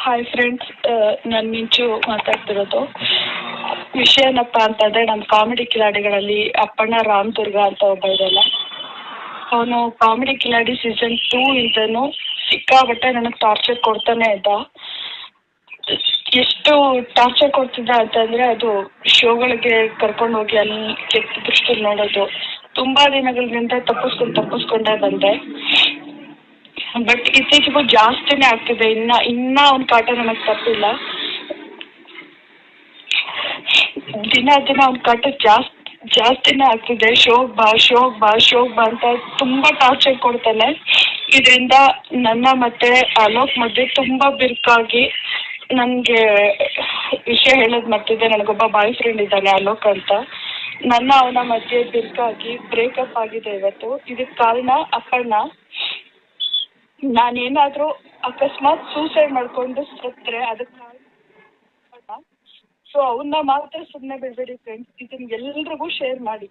Hi friends, ನಾನು ಮಿಂಚು ಮಾತಾಡ್ತಿರೋದು. ವಿಷಯ ಏನಪ್ಪ ಅಂತಂದರೆ, ನಮ್ಮ ಕಾಮಿಡಿ ಕಿಲಾಡಿಗಳಲ್ಲಿ ಅಪ್ಪಣ್ಣ ರಾಮದುರ್ಗ ಅಂತ ಒಬ್ಬ ಇದಲ್ಲ, ಅವನು ಕಾಮಿಡಿ ಕಿಲಾಡಿ ಸೀಸನ್ 2 ಇಂದನೂ ಸಿಕ್ಕಾಬಟ್ಟೆ ನನಗೆ ಟಾರ್ಚರ್ ಕೊಡ್ತಾನೆ ಇದ್ದ. ಎಷ್ಟು ಟಾರ್ಚರ್ ಕೊಡ್ತಿದ್ದ ಅಂತಂದರೆ, ಅದು ಶೋಗಳಿಗೆ ಕರ್ಕೊಂಡು ಹೋಗಿ ಅಲ್ಲಿ ಕೆಟ್ಟ ದೃಷ್ಟಿಯಲ್ಲಿ ನೋಡೋದು. ತುಂಬ ದಿನಗಳಿಂದ ತಪ್ಪಿಸ್ಕೊಂಡೇ ಬಂದೆ. ಬಟ್ ಇತ್ತೀಚೆಗೂ ಜಾಸ್ತಿನೇ ಆಗ್ತಿದೆ. ಇನ್ನ ಅವ್ನ ಕಾಟ ನನಗೆ ತಪ್ಪಿಲ್ಲ. ದಿನ ಅವ್ನ ಕಾಟ ಜಾಸ್ತಿನೇ ಆಗ್ತಿದೆ. ಶೋಗ್ ಬಾ ಅಂತ ತುಂಬಾ ಟಾರ್ಚರ್ ಕೊಡ್ತಾನೆ. ಇದರಿಂದ ನನ್ನ ಮತ್ತೆ ಅಲೋಕ್ ಮಧ್ಯೆ ತುಂಬಾ ಬಿರುಕಾಗಿ ನನಗೆ ವಿಷಯ ಹೇಳೋದು ಮರ್ತಿದ್ದೆ. ನನಗೊಬ್ಬ ಬಾಯ್ ಫ್ರೆಂಡ್ ಇದ್ದಾನೆ, ಅಲೋಕ್ ಅಂತ. ಅವನ ಮಧ್ಯೆ ಬಿರುಕಾಗಿ ಬ್ರೇಕಪ್ ಆಗಿದೆ ಇವತ್ತು. ಇದಕ್ಕೆ ಕಾರಣ ಅಪ್ಪಣ್ಣ. ನಾನೇನಾದರೂ ಅಕಸ್ಮಾತ್ ಸೂಸೈಡ್ ಮಾಡ್ಕೊಂಡು ಸತ್ತರೆ ಅದಕ್ಕೆ ಕಾರಣ. ಸೊ ಅವನ್ನ ಮಾತ್ರ ಸುಮ್ಮನೆ ಬಿಡಬೇಡಿ ಫ್ರೆಂಡ್ಸ್. ಇದನ್ನ ಎಲ್ರಿಗೂ ಶೇರ್ ಮಾಡಿ.